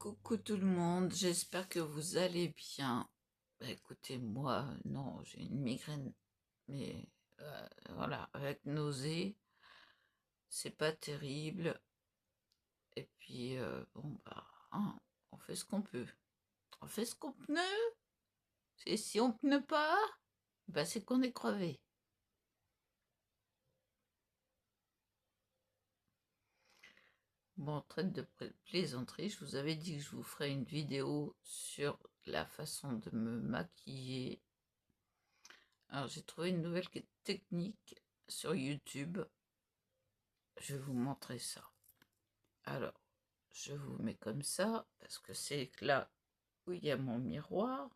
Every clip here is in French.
Coucou tout le monde, j'espère que vous allez bien. Bah, écoutez, moi, non, j'ai une migraine, mais voilà, avec nausée, c'est pas terrible. Et puis, bon, bah, hein, on fait ce qu'on peut. On fait ce qu'on peut. Et si on ne peut pas, bah, c'est qu'on est crevé. Bon, traite de plaisanterie, je vous avais dit que je vous ferais une vidéo sur la façon de me maquiller. Alors, j'ai trouvé une nouvelle technique sur YouTube. Je vais vous montrer ça. Alors, je vous mets comme ça, parce que c'est là où il y a mon miroir.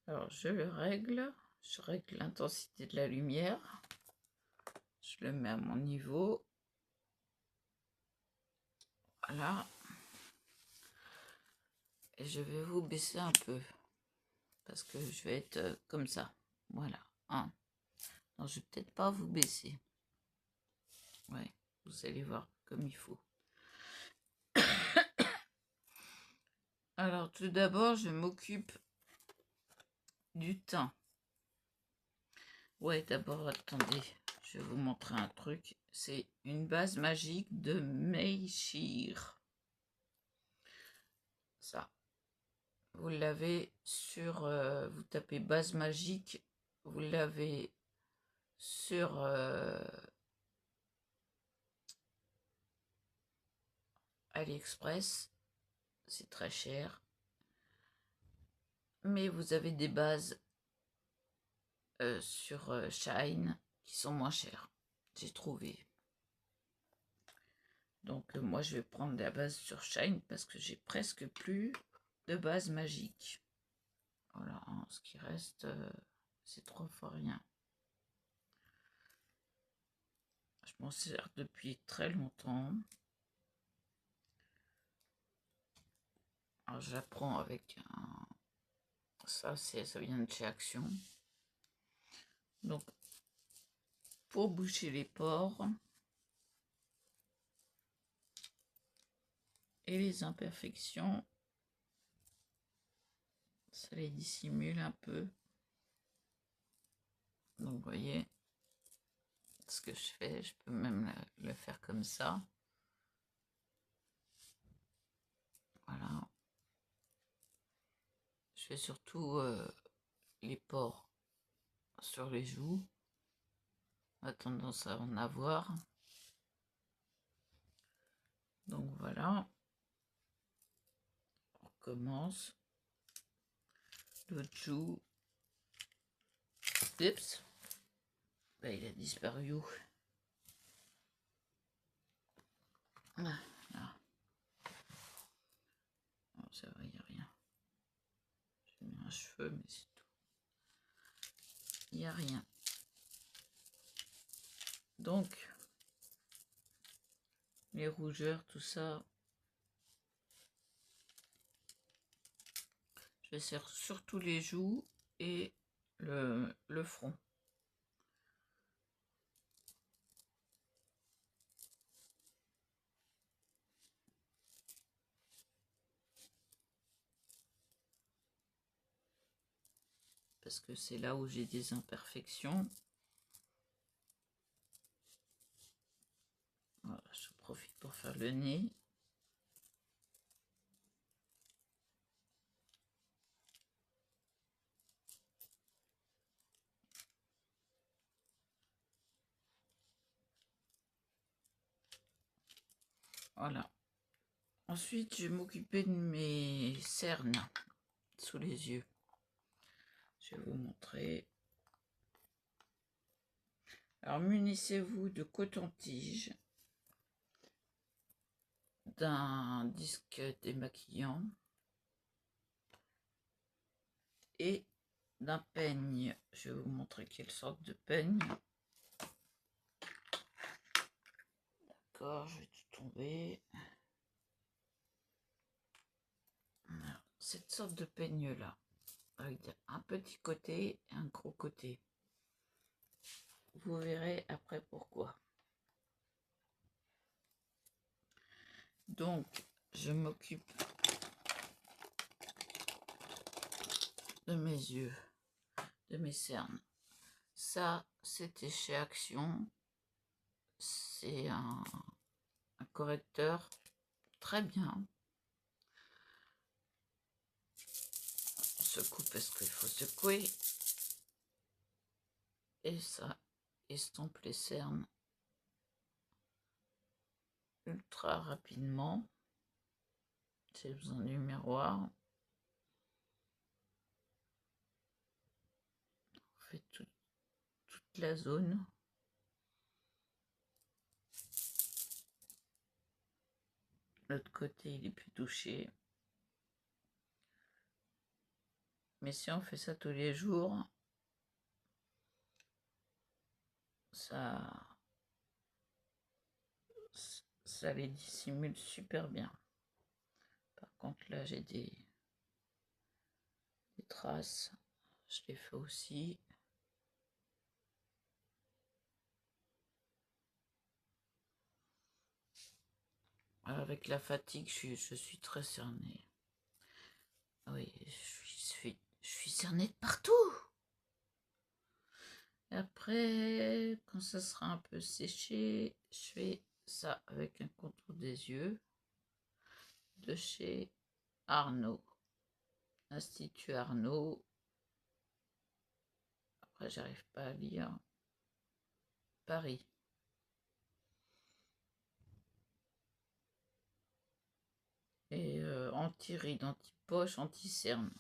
Alors, je règle l'intensité de la lumière. Je le mets à mon niveau. Voilà. Et je vais vous baisser un peu, parce que je vais être comme ça. Voilà. Hein. Non, je vais peut-être pas vous baisser. Ouais, vous allez voir comme il faut. Alors, tout d'abord, je m'occupe du teint. Ouais, d'abord, attendez, je vais vous montrer un truc. C'est une base magique de Meishir. Ça. Vous l'avez sur... vous tapez base magique. Vous l'avez sur... AliExpress. C'est très cher. Mais vous avez des bases sur Shine qui sont moins chères. J'ai trouvé. Donc moi je vais prendre la base sur Shine parce que j'ai presque plus de base magique. Voilà, hein, ce qui reste, c'est 3 fois rien. Je m'en sers depuis très longtemps. Alors j'apprends avec un... Ça vient de chez Action. Donc, pour boucher les pores et les imperfections, ça les dissimule un peu. Donc vous voyez ce que je fais, je peux même le faire comme ça. Voilà. Je fais surtout les pores sur les joues. On a tendance à en avoir. Donc voilà. On recommence. L'autre joue. Oups. Ben, il a disparu où? Ah, là. Non, ça va, il n'y a rien. J'ai mis un cheveu, mais c'est tout. Il n'y a rien. Donc, les rougeurs, tout ça, je vais faire surtout les joues et le front. Parce que c'est là où j'ai des imperfections. Voilà, je profite pour faire le nez. Voilà. Ensuite, je vais m'occuper de mes cernes sous les yeux. Je vais vous montrer. Alors, munissez-vous de coton-tige, d'un disque démaquillant et d'un peigne. Je vais vous montrer quelle sorte de peigne. D'accord, je vais tout tomber. Alors, cette sorte de peigne là, avec un petit côté et un gros côté. Vous verrez après pourquoi. Donc, je m'occupe de mes yeux, de mes cernes. Ça, c'était chez Action. C'est un correcteur très bien. On secoue parce qu'il faut secouer. Et ça estompe les cernes ultra rapidement. J'ai besoin du miroir. On fait toute la zone. L'autre côté, il est plus touché. Mais si on fait ça tous les jours, ça les dissimule super bien. Par contre, là, j'ai des traces. Je les fais aussi. Avec la fatigue, je suis très cernée. Oui, je suis cernée de partout. Et après, quand ça sera un peu séché, je fais ça avec un contour des yeux de chez Arnaud. Institut Arnaud. Après, j'arrive pas à lire. Paris. Et anti-rides, anti-poche, anti-cerne.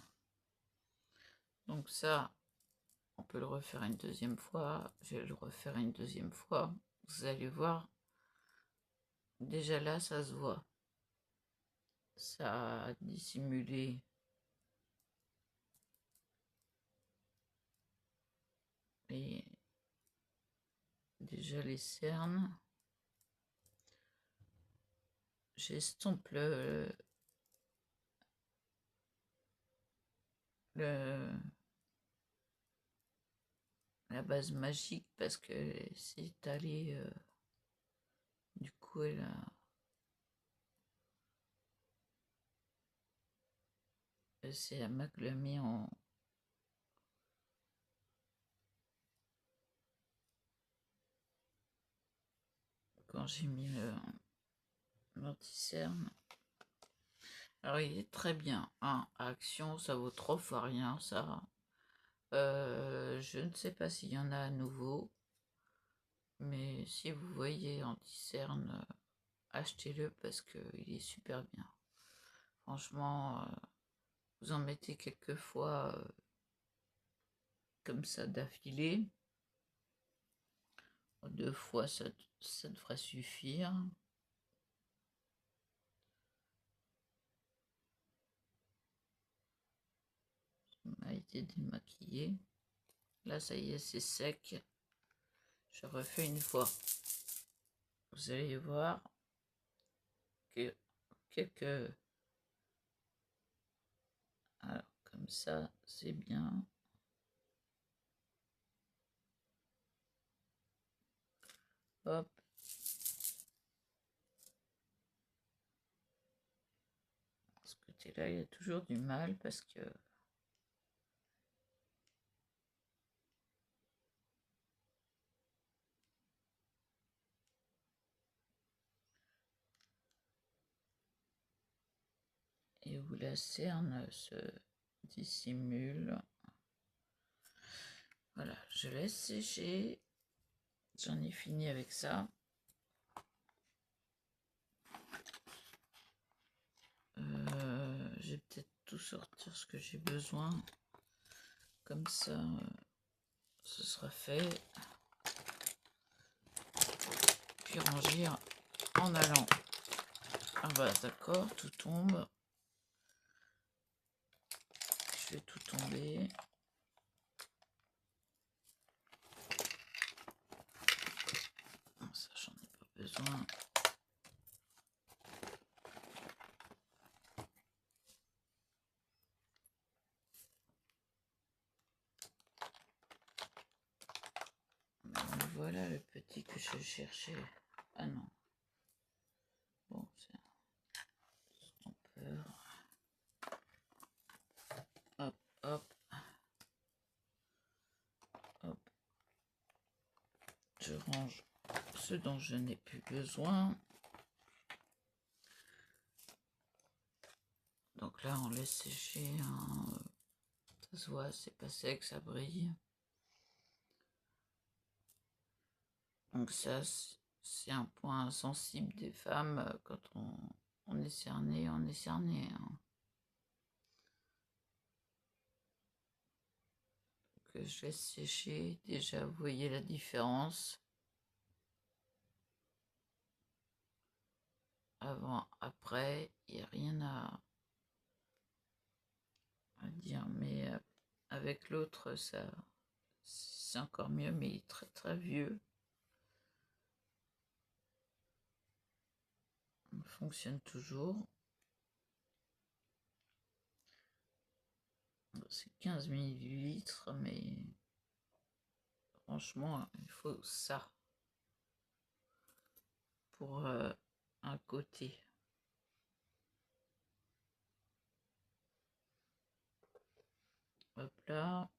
Donc ça, on peut le refaire une deuxième fois. Je vais le refaire une deuxième fois. Vous allez voir. Déjà là, ça se voit. Ça a dissimulé et déjà les cernes. J'estompe la base magique parce que c'est étalé. Du coup, elle s'est amalgamée en quand j'ai mis l'anti-cerne. Alors il est très bien, hein. Action, ça vaut 3 fois rien, ça. Je ne sais pas s'il y en a à nouveau, mais si vous voyez anti-cerne, achetez-le parce qu'il est super bien. Franchement, vous en mettez quelques fois comme ça d'affilée. 2 fois, ça devrait suffire. A été démaquillé. Là, ça y est, c'est sec. Je refais une fois. Vous allez voir que quelques... Alors, comme ça, c'est bien. Hop. Ce côté-là, il y a toujours du mal parce que... Et où la cerne se dissimule. Voilà, je laisse sécher. J'en ai fini avec ça. Je vais peut-être tout sortir ce que j'ai besoin. Comme ça, ce sera fait. Puis ranger en allant. Ah bah d'accord, tout tombe. Je vais tout tomber. Ça, j'en ai pas besoin. Voilà le petit que je cherchais. Ah non. Bon, c'est range ce dont je n'ai plus besoin. Donc là, on laisse sécher. Ça se voit, c'est pas sec, ça brille. Donc ça, c'est un point sensible des femmes. Quand on est cerné, on est cerné. Hein. Que je laisse sécher. Déjà, vous voyez la différence. Avant, après, il n'y a rien à dire. Mais avec l'autre, ça, c'est encore mieux. Mais il est très très vieux. Il fonctionne toujours. C'est 15 millilitres, mais franchement, il faut ça pour un côté. Hop là.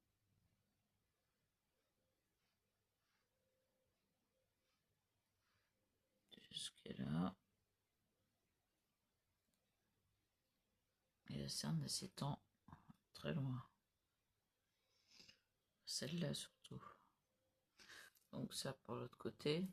Jusqu'à là. Et la cerne s'étend très loin. Celle-là surtout. Donc ça pour l'autre côté.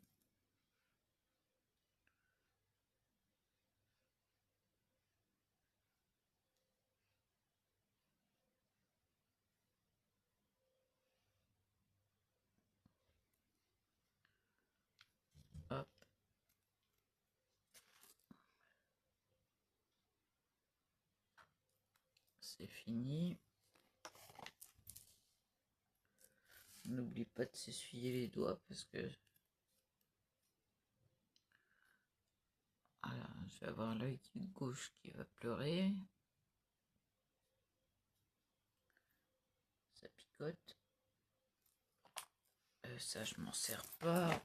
Hop. C'est fini. N'oublie pas de s'essuyer les doigts parce que voilà, je vais avoir l'œil gauche qui va pleurer. Ça picote. Ça, je m'en sers pas.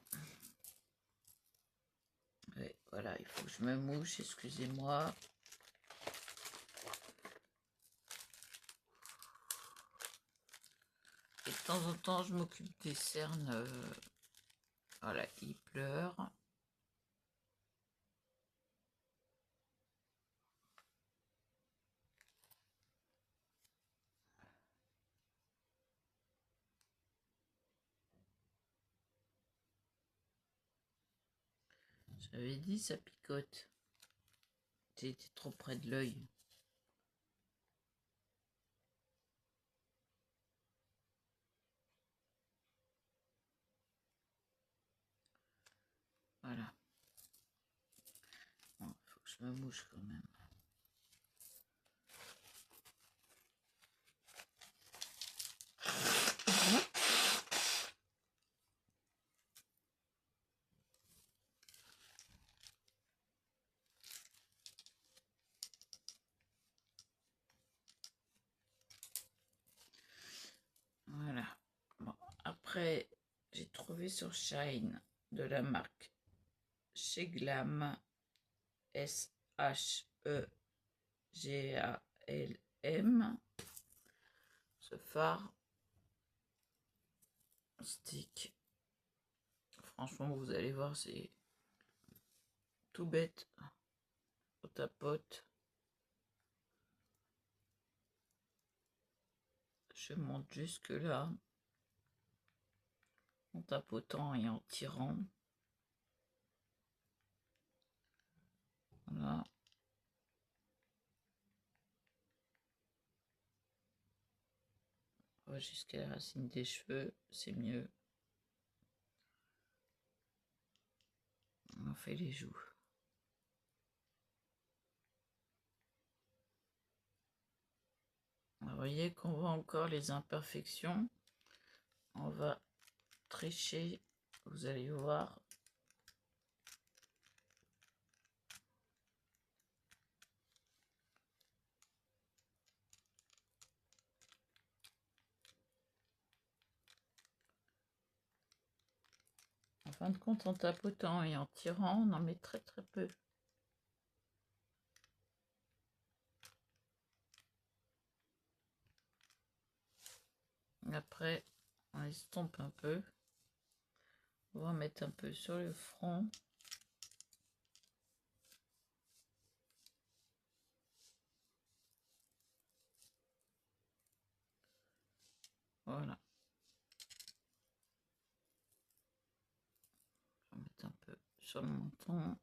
Ouais, voilà, il faut que je me mouche, excusez-moi. Et de temps en temps, je m'occupe des cernes. Voilà, il pleure. J'avais dit, ça picote. J'ai été trop près de l'œil. Voilà. Bon, faut que je me mouche quand même. Voilà. Bon, après, j'ai trouvé sur Shine de la marque Chez Glam, SHEGALM, ce phare stick. Franchement, vous allez voir, c'est tout bête. On tapote. Je monte jusque là en tapotant et en tirant. Voilà. On va jusqu'à la racine des cheveux, c'est mieux. On fait les joues. Vous voyez qu'on voit encore les imperfections. On va tricher, vous allez voir. En fin de compte, en tapotant et en tirant, on en met très très peu. Après, on estompe un peu. On va mettre un peu sur le front. Voilà. On va mettre un peu sur le menton,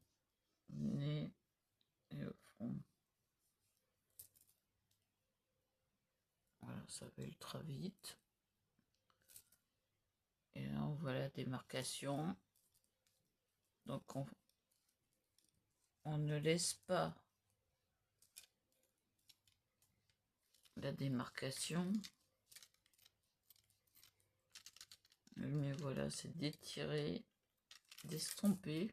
le nez et le front. Voilà, ça va ultra vite. Et là, on voit la démarcation. Donc, on ne laisse pas la démarcation. Mais voilà, c'est d'étirer, d'estomper.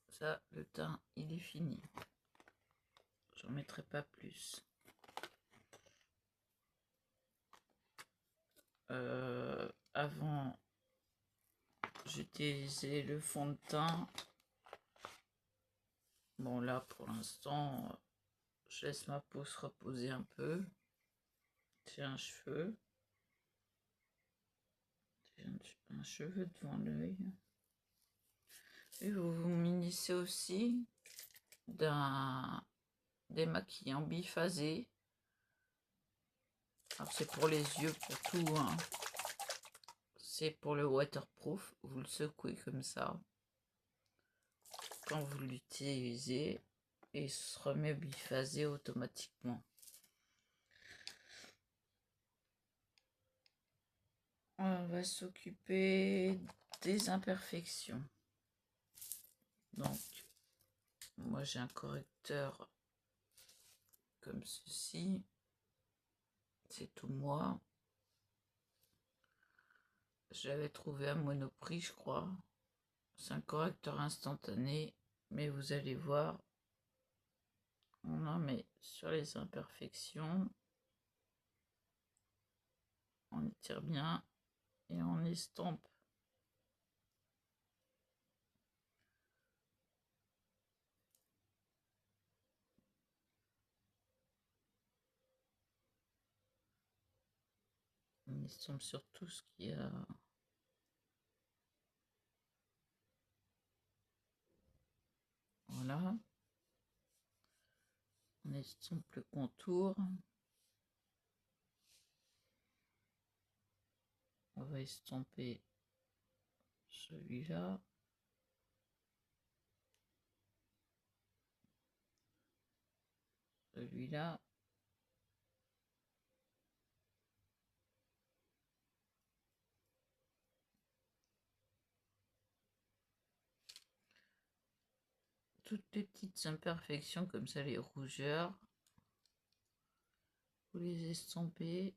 Ça, le teint, il est fini. J'en mettrai pas plus. Avant, j'utilisais le fond de teint. Bon, là, pour l'instant, je laisse ma peau se reposer un peu. J'ai un cheveu. J'ai un cheveu devant l'œil. Et vous vous munissez aussi d'un démaquillant biphasé. Alors c'est pour les yeux, pour tout, hein. C'est pour le waterproof. Vous le secouez comme ça quand vous l'utilisez et il se remet biphasé automatiquement. On va s'occuper des imperfections. Donc, moi j'ai un correcteur comme ceci. C'est tout moi. Je l'avais trouvé à Monoprix, je crois. C'est un correcteur instantané, mais vous allez voir, on en met sur les imperfections. On étire bien et on estompe. On estompe sur tout ce qui a... Voilà. On estompe le contour. On va estomper celui-là. Celui-là. Toutes les petites imperfections comme ça, les rougeurs. Vous les estompez.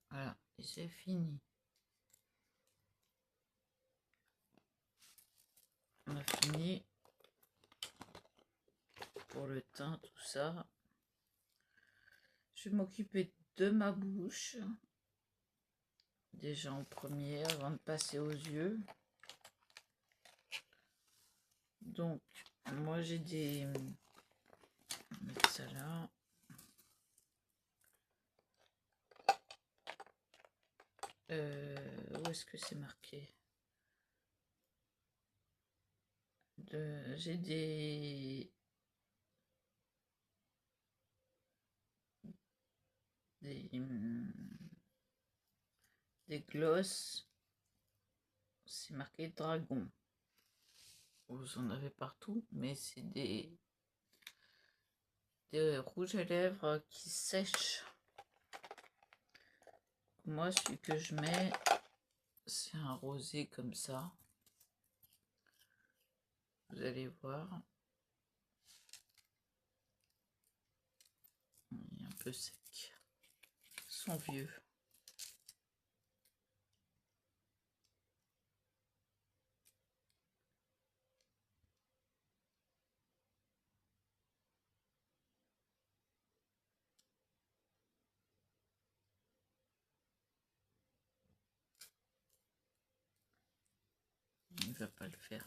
Voilà, et c'est fini. On a fini pour le teint, tout ça. Je vais m'occuper de ma bouche. Déjà en premier, avant de passer aux yeux. Donc, moi j'ai des... On va mettre ça là. Où est-ce que c'est marqué? J'ai des gloss. C'est marqué dragon. Vous en avez partout, mais c'est des rouges à lèvres qui sèchent. Moi, celui que je mets, c'est un rosé comme ça. Vous allez voir. Il est un peu sec. Ils sont vieux. Il ne va pas le faire.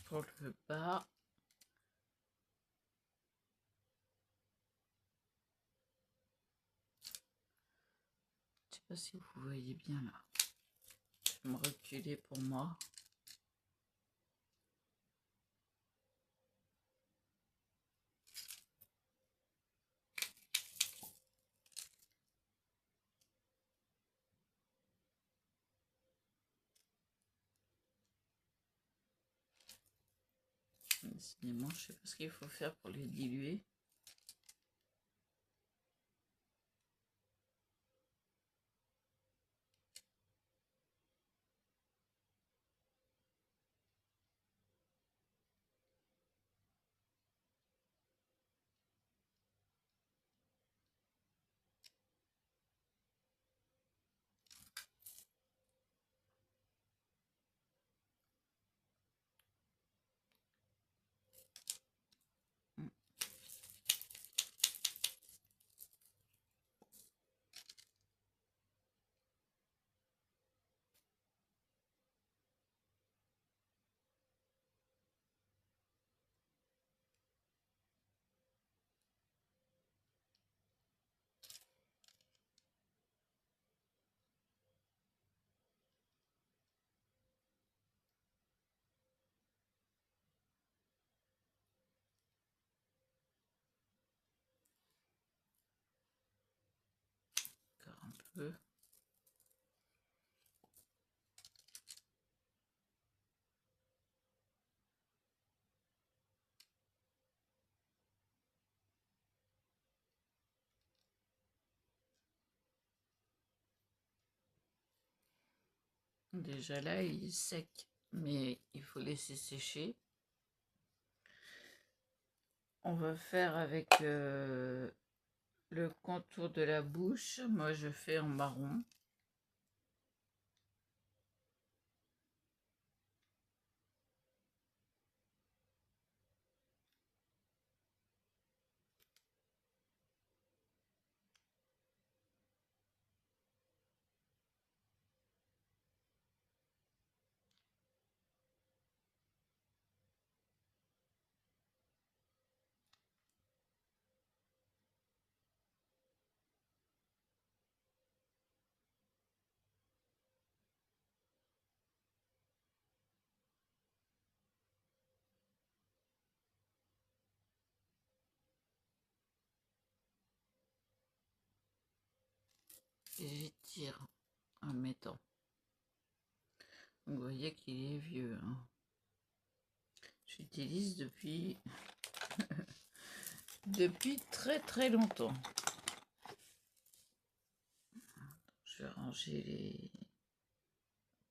pour le bas. Je sais pas si vous voyez bien là. Je vais me reculer pour moi. Décidément, je sais pas ce qu'il faut faire pour les diluer. Encore un peu. Déjà là, il est sec, mais il faut laisser sécher. On va faire avec le contour de la bouche. Moi, je fais en marron. Et j'étire en mettant. Vous voyez qu'il est vieux. Hein. J'utilise depuis très très longtemps. Je vais ranger les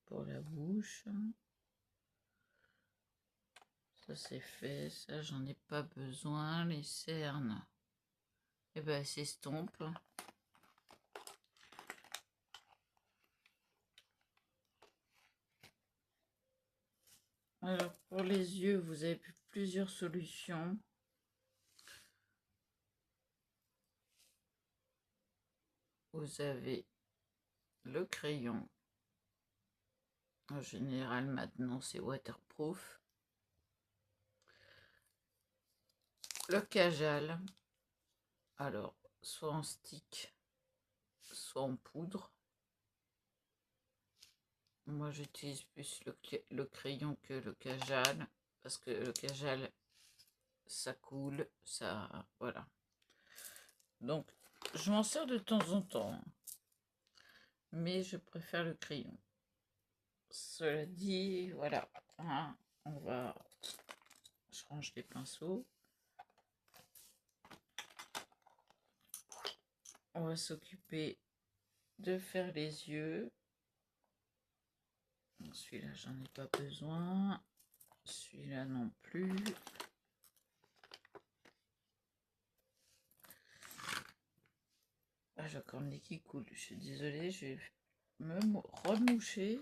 pour la bouche. Ça c'est fait, ça j'en ai pas besoin. Les cernes, et ben s'estompe. Alors pour les yeux, vous avez plusieurs solutions. Vous avez le crayon. En général, maintenant, c'est waterproof. Le Kajal. Alors, soit en stick, soit en poudre. Moi, j'utilise plus le crayon que le Kajal. Parce que le Kajal, ça coule, ça... Voilà. Donc, je m'en sers de temps en temps. Mais je préfère le crayon. Cela dit, voilà. Hein, on va... Je range les pinceaux. On va s'occuper de faire les yeux. Celui-là, j'en ai pas besoin. Celui-là non plus. Ah, j'ai encore le nez qui coule. Je suis désolée, je vais me remoucher.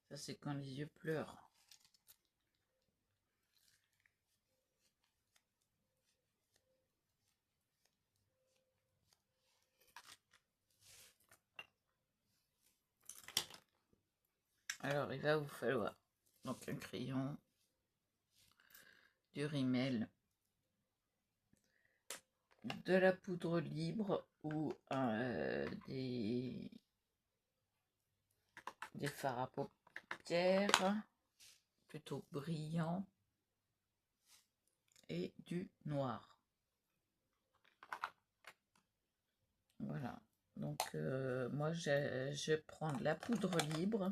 Ça, c'est quand les yeux pleurent. Alors, il va vous falloir donc un crayon, du rimel, de la poudre libre ou des fards à paupières plutôt brillants et du noir. Voilà, donc moi je prends de la poudre libre.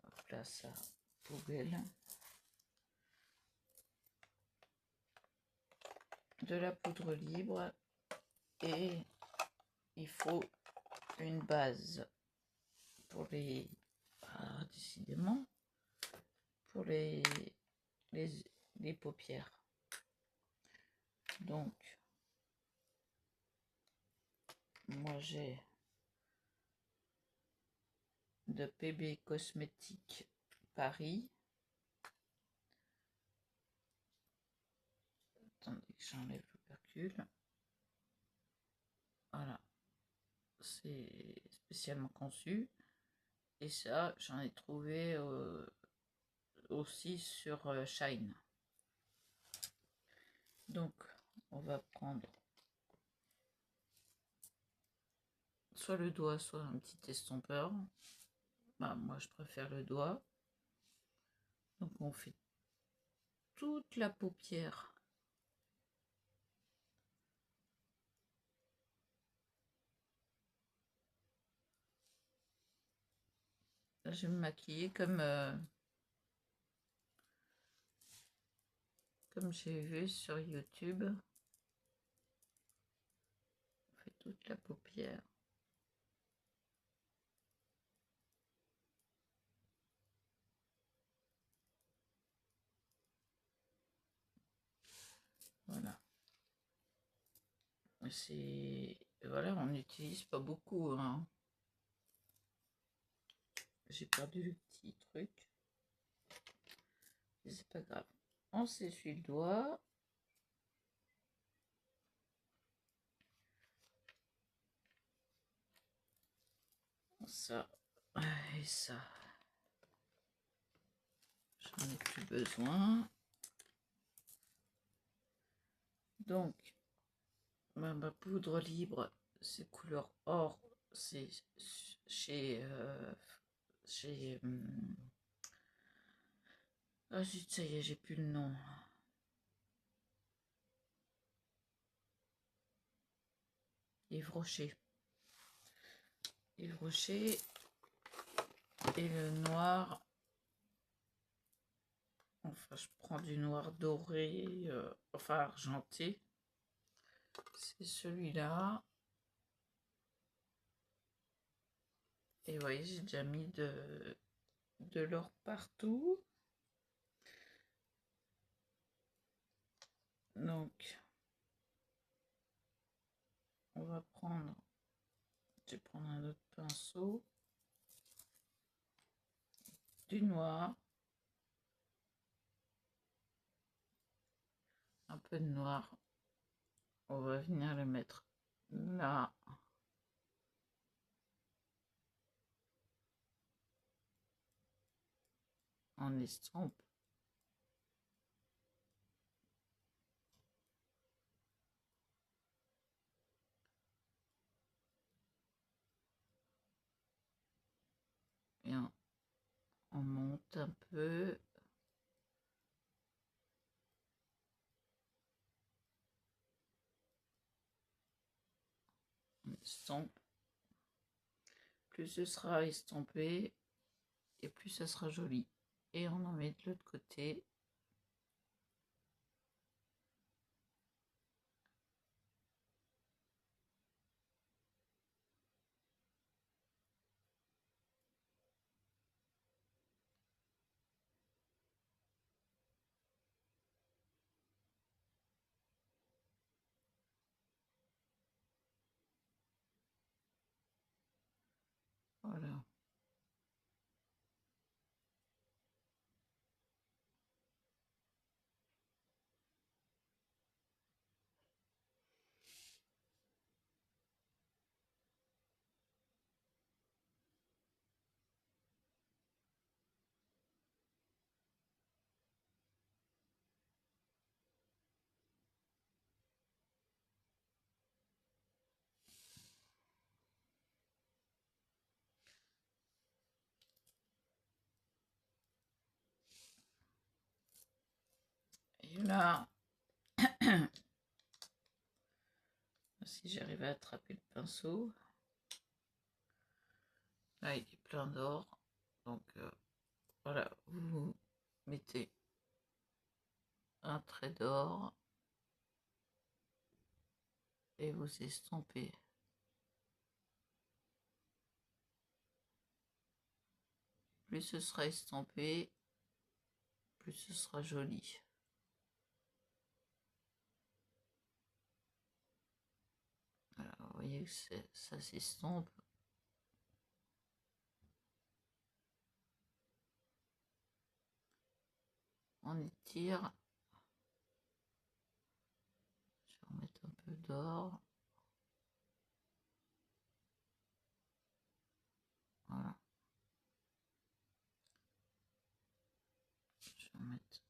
Hop là, ça, poubelle. De la poudre libre et il faut une base pour les décidément pour les paupières. Donc moi j'ai de PB Cosmétiques Paris. Attendez que j'enlève l'opercule. Voilà, c'est spécialement conçu. Et ça, j'en ai trouvé aussi sur Shine. Donc, on va prendre soit le doigt, soit un petit estompeur. Bah, moi, je préfère le doigt. Donc, on fait toute la paupière. Là, je vais me maquiller comme j'ai vu sur YouTube. On fait toute la paupière. Voilà. Voilà, on n'utilise pas beaucoup, hein. J'ai perdu le petit truc. C'est pas grave. On s'essuie le doigt. Ça et ça. J'en ai plus besoin. Donc, ma poudre libre, c'est couleur or. C'est chez ah zut, ça y est, j'ai plus le nom. Yves Rocher. Yves Rocher. Et le noir. Enfin, je prends du noir doré, enfin argenté. C'est celui-là. Et vous voyez, j'ai déjà mis de l'or partout. Donc, on va prendre, je vais prendre un autre pinceau, du noir, un peu de noir. On va venir le mettre là. En estompe. Et on monte un peu. On estompe. Plus ce sera estompé et plus ça sera joli. Et on en met de l'autre côté. Voilà. Là, si j'arrive à attraper le pinceau, là il est plein d'or, donc voilà, vous mettez un trait d'or et vous estampez. Plus ce sera estampé, plus ce sera joli. Alors, vous voyez que ça s'estompe. On étire. Je vais remettre un peu d'or. Voilà. Je vais remettre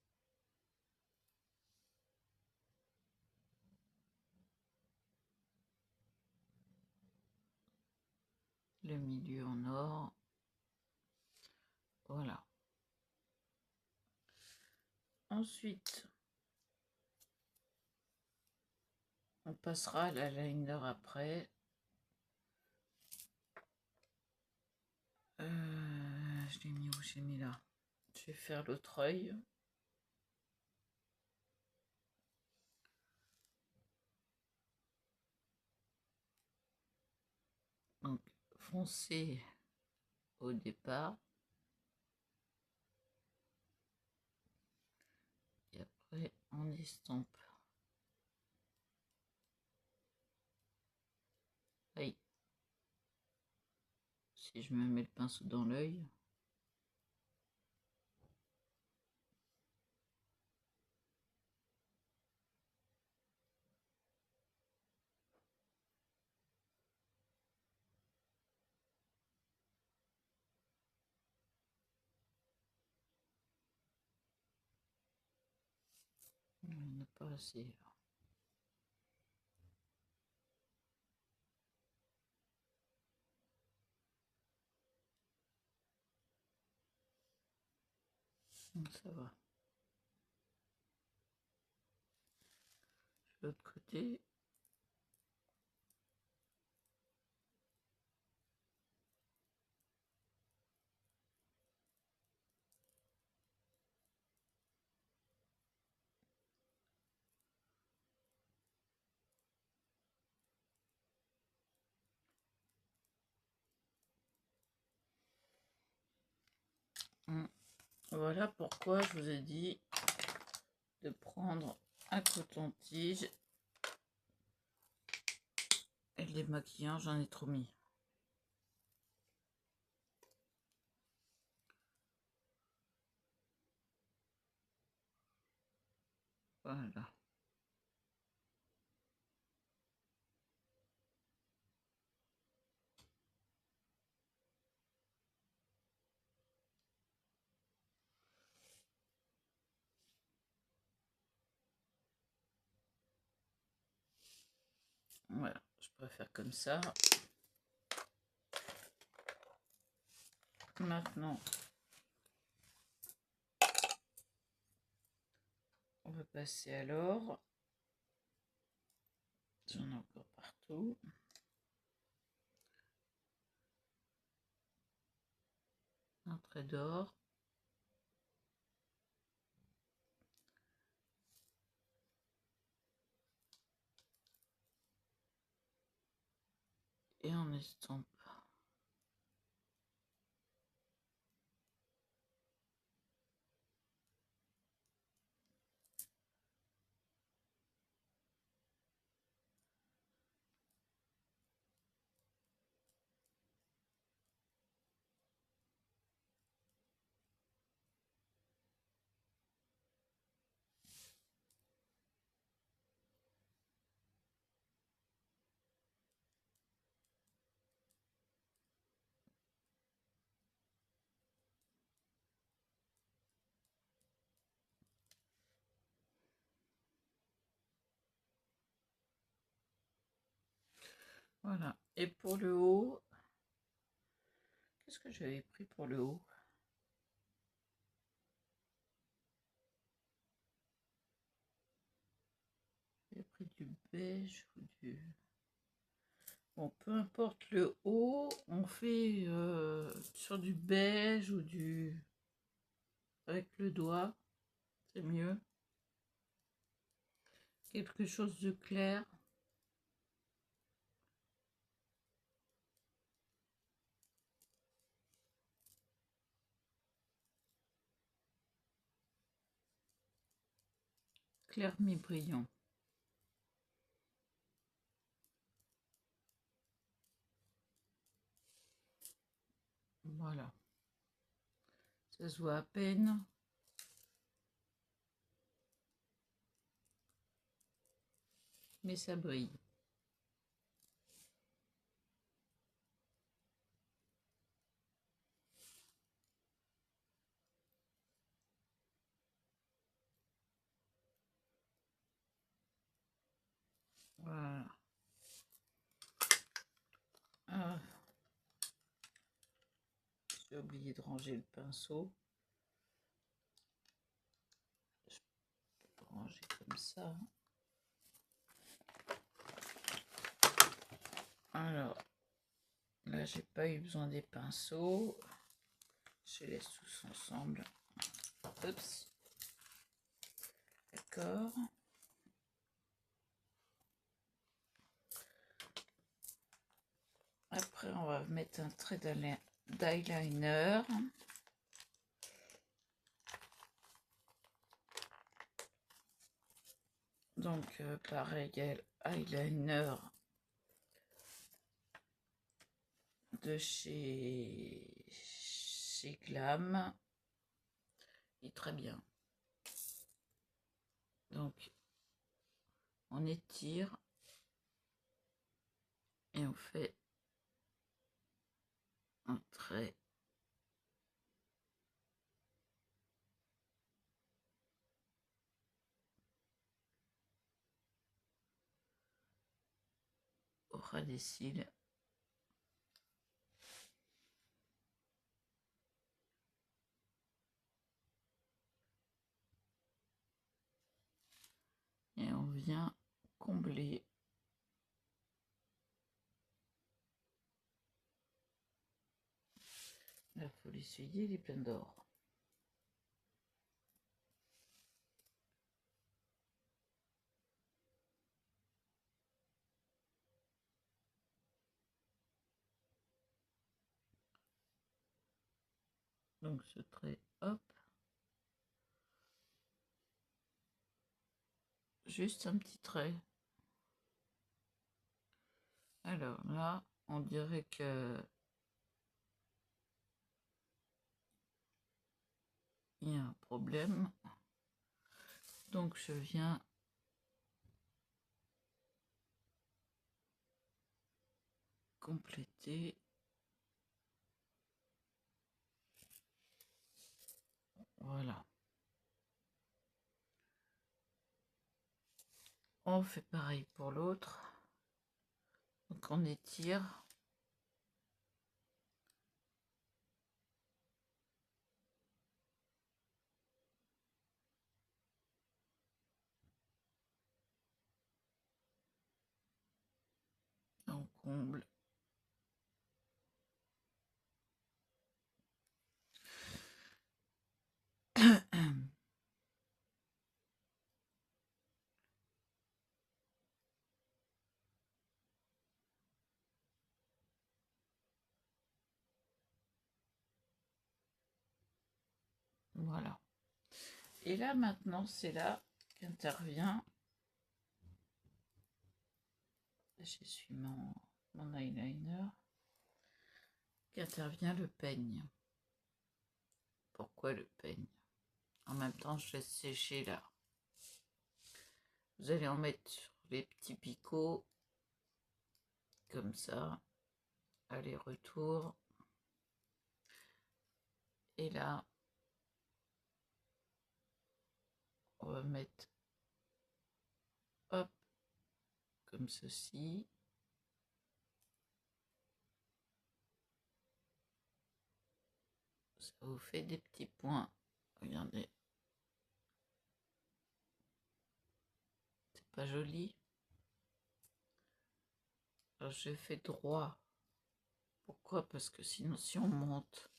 le milieu en or. Voilà. Ensuite, on passera à la liner après. Je l'ai mis où? J'ai mis là. Je vais faire l'autre œil. Donc, foncé au départ. Et après, on estompe. Aïe. Si je me mets le pinceau dans l'œil. Il n'y en a pas assez. Donc ça va. De l'autre côté. Voilà pourquoi je vous ai dit de prendre un coton-tige. Et les maquillants, j'en ai trop mis. Voilà. Voilà, je préfère comme ça. Maintenant, on va passer à l'or. J'en ai encore partout. Un trait d'or. Et on estompe. Voilà. Et pour le haut, qu'est-ce que j'avais pris pour le haut? beige ou du... Bon, peu importe le haut, on fait sur du beige ou du... avec le doigt, c'est mieux. Quelque chose de clair. Clair mi-brillant. Voilà. Ça se voit à peine. Mais ça brille. Voilà. Ah, j'ai oublié de ranger le pinceau. Je peux ranger comme ça. Alors, là, j'ai pas eu besoin des pinceaux. Je les laisse tous ensemble. Oups. D'accord. Après, on va mettre un trait d'eyeliner. Donc, pareil, eyeliner de chez Glam. Il est très bien. Donc, on étire et on fait un trait. Au ras des cils. Et on vient combler. Là, il faut l'essuyer, il est plein d'or. Donc ce trait, hop. Juste un petit trait. Alors là, on dirait que il y a un problème. Donc je viens compléter. Voilà. On fait pareil pour l'autre. Donc on étire. On comble. Voilà. Et là maintenant, c'est là qu'intervient. J'essuie mon eyeliner. Qu'intervient le peigne. Pourquoi le peigne? En même temps, je laisse sécher là. Vous allez en mettre sur les petits picots. Comme ça. Aller-retour. Et là, on va mettre, hop, comme ceci. Ça vous fait des petits points. Regardez. C'est pas joli? Alors, j'ai fait droit. Pourquoi? Parce que sinon, si on monte,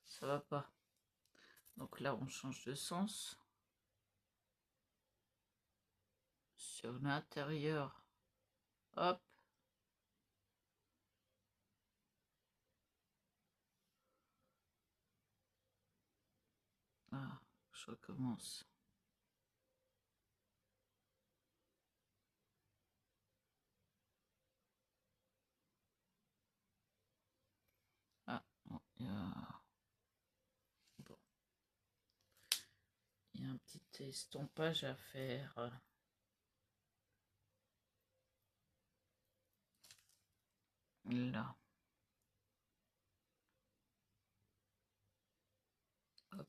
ça va pas. Donc là, on change de sens. Sur l'intérieur, hop. Ah, je recommence. Ah, bon, il y a... Bon. Il y a un petit estompage à faire. Là. Hop.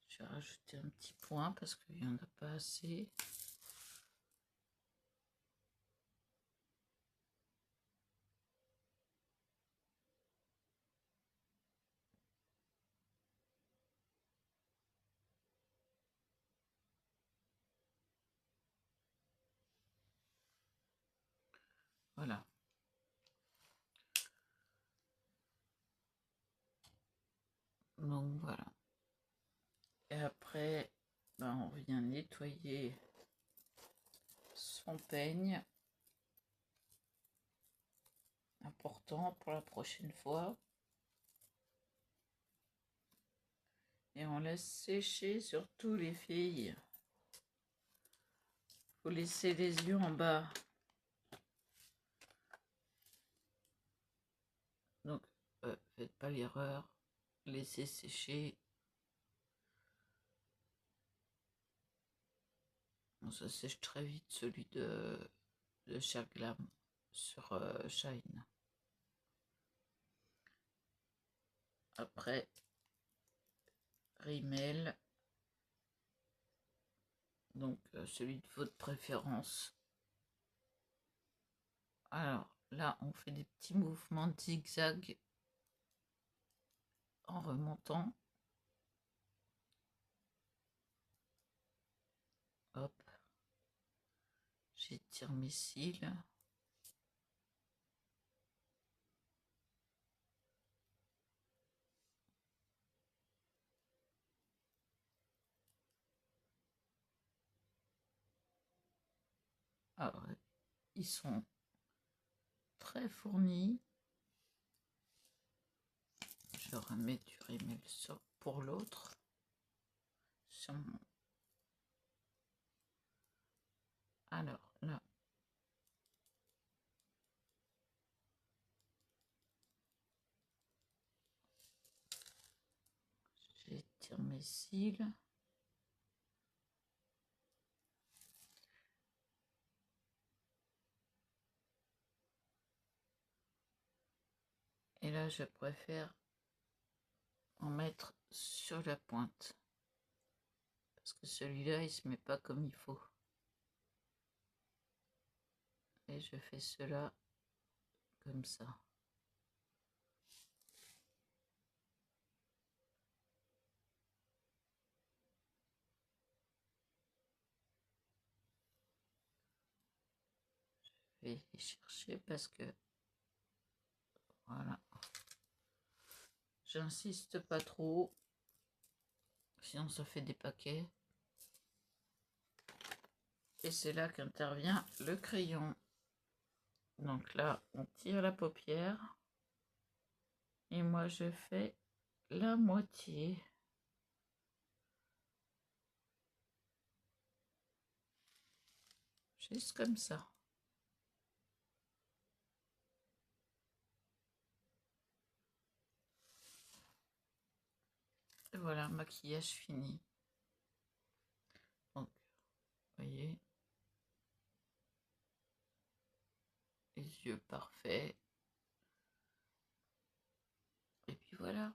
Je vais rajouter un petit point parce qu'il n'y en a pas assez. Voilà. Donc voilà. Et après, ben, on vient nettoyer son peigne. Important pour la prochaine fois. Et on laisse sécher, surtout les filles. Faut laisser les yeux en bas. Donc, faites pas l'erreur. Laissez sécher. Bon, ça sèche très vite, celui de Cher Glam sur Shine. Après, Rimmel. Donc, celui de votre préférence. Alors, là, on fait des petits mouvements de zigzag en remontant. Hop. J'étire mes cils. Alors, ils sont très fournis. Je remets du rimel pour l'autre. Alors, là. J'étire mes cils. Et là, je préfère en mettre sur la pointe. Parce que celui-là, il se met pas comme il faut. Et je fais cela comme ça. Je vais y chercher parce que... Voilà. J'insiste pas trop. Sinon, ça fait des paquets. Et c'est là qu'intervient le crayon. Donc là, on tire la paupière. Et moi, je fais la moitié. Juste comme ça. Et voilà, maquillage fini. Donc, vous voyez, les yeux parfaits. Et puis voilà.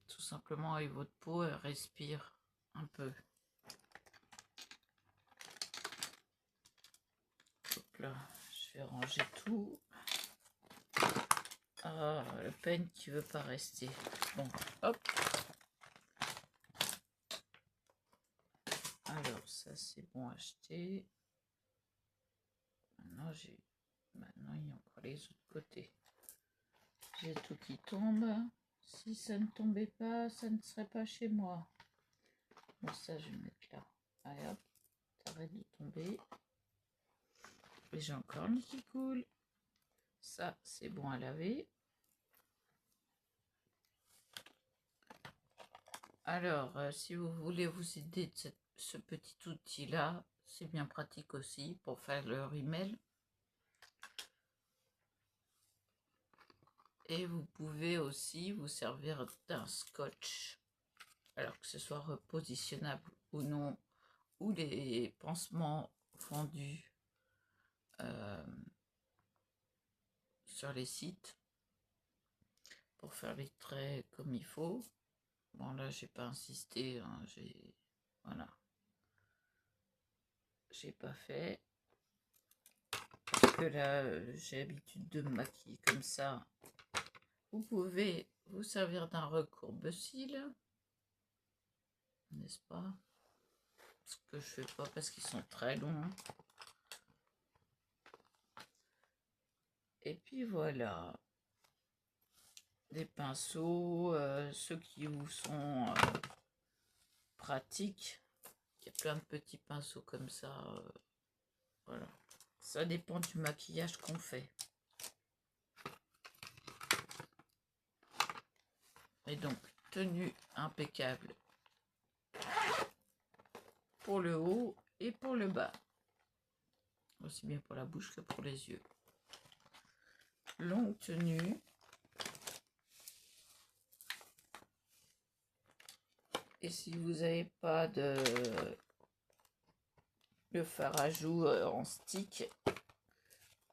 Tout simplement, avec votre peau, elle respire un peu. Hop là, je vais ranger tout. Ah, le peigne qui veut pas rester. Bon, hop. Alors, ça c'est bon acheté. maintenant il y a encore les autres côtés. J'ai tout qui tombe. Si ça ne tombait pas, ça ne serait pas chez moi. Bon, ça, je vais mettre là. Allez hop, t'arrêtes de tomber. Et j'ai encore une qui coule. Ça, c'est bon à laver. Alors, si vous voulez vous aider de ce petit outil-là, c'est bien pratique aussi pour faire le rimel. Et vous pouvez aussi vous servir d'un scotch, alors que ce soit repositionnable ou non, ou les pansements fondus sur les sites pour faire les traits comme il faut. Bon, là, j'ai pas insisté, hein, voilà, j'ai pas fait parce que là, j'ai l'habitude de me maquiller comme ça. Vous pouvez vous servir d'un recourbe-cils, n'est-ce pas? Ce que je fais pas parce qu'ils sont très longs. Et puis voilà, des pinceaux, ceux qui vous sont pratiques. Il y a plein de petits pinceaux comme ça. Voilà, ça dépend du maquillage qu'on fait. Et donc, tenue impeccable pour le haut et pour le bas. Aussi bien pour la bouche que pour les yeux. Longue tenue. Et si vous n'avez pas de fard à joues en stick,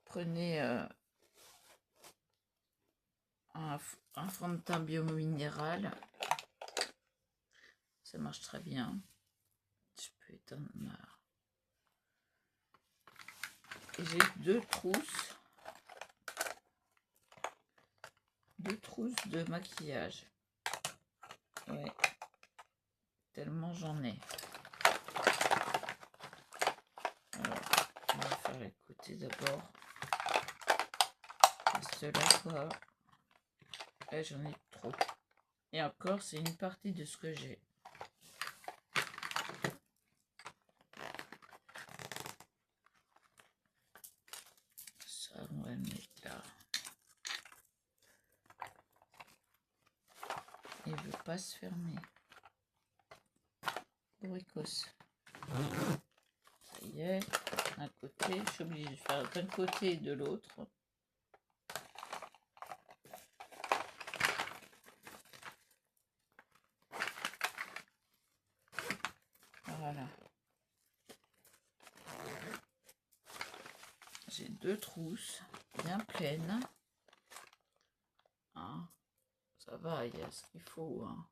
prenez un fond de teint biominéral. Ça marche très bien. Je peux éteindre ma... Et j'ai deux trousses de maquillage. Ouais. Tellement j'en ai. Alors, on va faire les côtés d'abord. Ceux-là, quoi. Là, j'en ai trop. Et encore, c'est une partie de ce que j'ai. Ça, on va le mettre là. Il ne veut pas se fermer. Bourricos. Ça y est, d'un côté. Je suis obligée de faire d'un côté et de l'autre. Voilà. J'ai deux trousses bien pleines. Hein, ça va, il y a ce qu'il faut. Hein.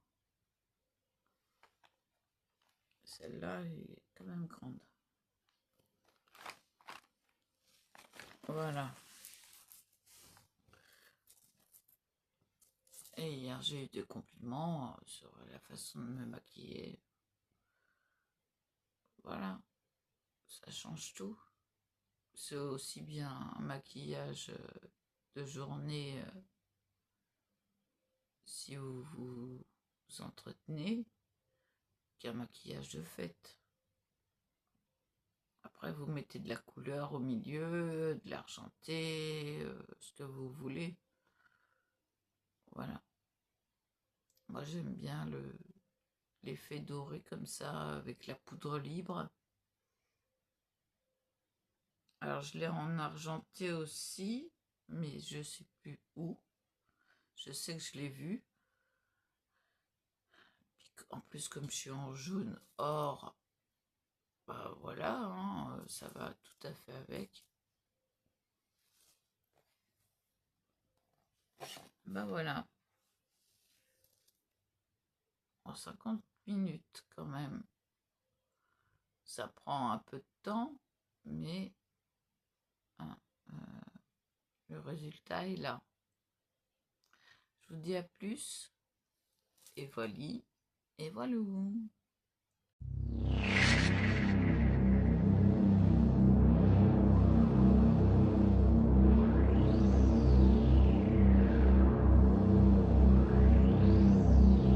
Celle-là est quand même grande. Voilà. Et hier, j'ai eu des compliments sur la façon de me maquiller. Voilà. Ça change tout. C'est aussi bien un maquillage de journée si vous vous entretenez qu'un maquillage de fête. Après, vous mettez de la couleur au milieu, de l'argenté, ce que vous voulez. Voilà. Moi, j'aime bien l'effet doré comme ça, avec la poudre libre. Alors, je l'ai en argenté aussi, mais je ne sais plus où. Je sais que je l'ai vu. Puis, en plus, comme je suis en jaune or, bah voilà, hein, ça va tout à fait avec. Bah voilà. En 50 minutes quand même. Ça prend un peu de temps, mais hein, le résultat est là. Je vous dis à plus, et voilà, et voilà.